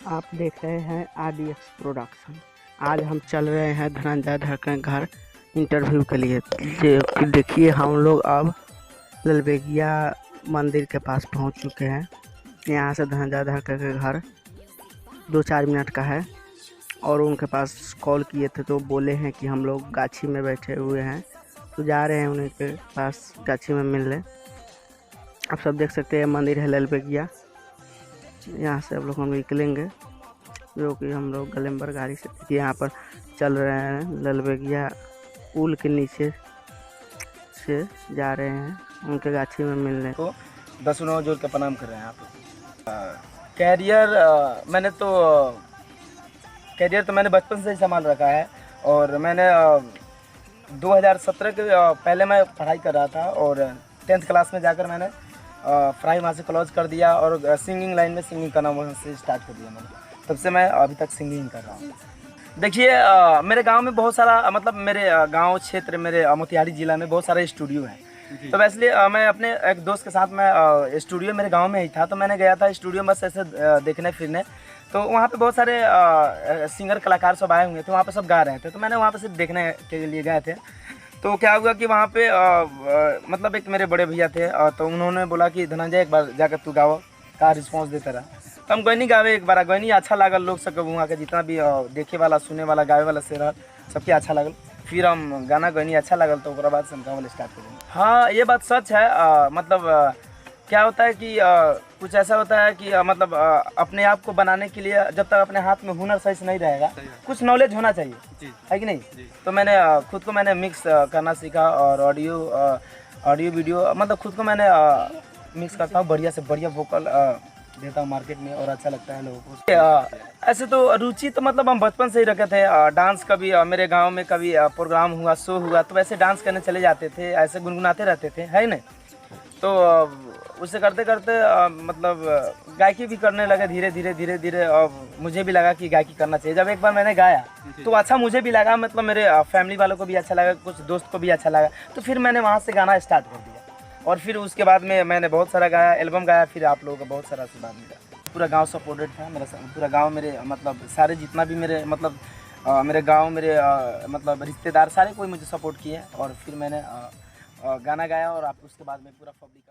आप देख रहे हैं आरडीएक्स प्रोडक्शन। आज हम चल रहे हैं धनंजय धर के घर इंटरव्यू के लिए। देखिए हम लोग अब ललबेगिया मंदिर के पास पहुंच चुके हैं। यहाँ से धनंजय धर के घर 2-4 मिनट का है और उनके पास कॉल किए थे तो बोले हैं कि हम लोग गाछी में बैठे हुए हैं, तो जा रहे हैं उन्हीं के पास गाछी में मिलने। आप सब देख सकते हैं मंदिर है ललबेगिया। यहाँ से अब लोग हम निकलेंगे, जो कि हम लोग गलेम्बर गाड़ी से यहाँ पर चल रहे हैं। ललबेगिया पुल के नीचे से जा रहे हैं उनके गाछी में मिलने को 10 जोड़ के प्रणाम कर रहे हैं आप। कैरियर मैंने बचपन से ही संभाल रखा है और मैंने 2017 के पहले मैं पढ़ाई कर रहा था और 10th क्लास में जाकर मैंने पढ़ाई वहाँ से क्लोज कर दिया और सिंगिंग लाइन में सिंगिंग करना वहाँ से स्टार्ट कर दिया मैंने। तब से मैं अभी तक सिंगिंग कर रहा हूँ। देखिए मेरे गांव में बहुत सारा मेरे गांव क्षेत्र मेरे मोतिहारी ज़िला में बहुत सारे स्टूडियो हैं। तो वैसे मैं अपने एक दोस्त के साथ मैं स्टूडियो मेरे गांव में ही था, तो मैंने गया था स्टूडियो बस ऐसे देखने फिरने। तो वहाँ पे बहुत सारे सिंगर कलाकार सब आए हुए थे, वहाँ पे सब गा रहे थे, तो मैंने वहाँ पे सिर्फ देखने के लिए गए थे। तो क्या हुआ कि वहाँ पे एक मेरे बड़े भैया थे, तो उन्होंने बोला कि धनंजय एक बार जाकर तू गाओ, का रिस्पॉन्स देता रहा। तो हम गैनी गावे एक बार गैनी, अच्छा लागल, लोग सब वहाँ के जितना भी देखे वाला सुने वाला गावे वाला से रहा सबके अच्छा लागल। फिर हम गाना गैनी अच्छा लागल, तो उसके बाद से हम गावल स्टार्ट करेंगे। हाँ ये बात सच है। क्या होता है कि कुछ ऐसा होता है कि अपने आप को बनाने के लिए जब तक अपने हाथ में हुनर सही से नहीं रहेगा, कुछ नॉलेज होना चाहिए, है कि नहीं। तो मैंने खुद को मिक्स करना सीखा और ऑडियो वीडियो खुद को मैंने मिक्स करता हूँ, बढ़िया से बढ़िया वोकल देता हूँ मार्केट में और अच्छा लगता है लोगों को। ऐसे तो रुचि तो हम बचपन से ही रखे थे। डांस कभी मेरे गांव में कभी प्रोग्राम हुआ, शो हुआ, तो वैसे डांस करने चले जाते थे, ऐसे गुनगुनाते रहते थे, है नहीं। तो उसे करते करते गायकी भी करने लगे धीरे धीरे। और मुझे भी लगा कि गायकी करना चाहिए। जब एक बार मैंने गाया तो अच्छा मुझे भी लगा, मेरे फैमिली वालों को भी अच्छा लगा, कुछ दोस्त को भी अच्छा लगा। तो फिर मैंने वहाँ से गाना स्टार्ट कर दिया और फिर उसके बाद में मैंने बहुत सारा गाया, एल्बम गाया, फिर आप लोगों को बहुत सारा आशीर्वाद मिला। पूरा गांव सपोर्टेड था मेरा, पूरा गांव मेरे सारे जितना भी मेरे मेरे गांव मेरे रिश्तेदार सारे कोई मुझे सपोर्ट किए और फिर मैंने गाना गाया और आप उसके बाद में पूरा पब्लिक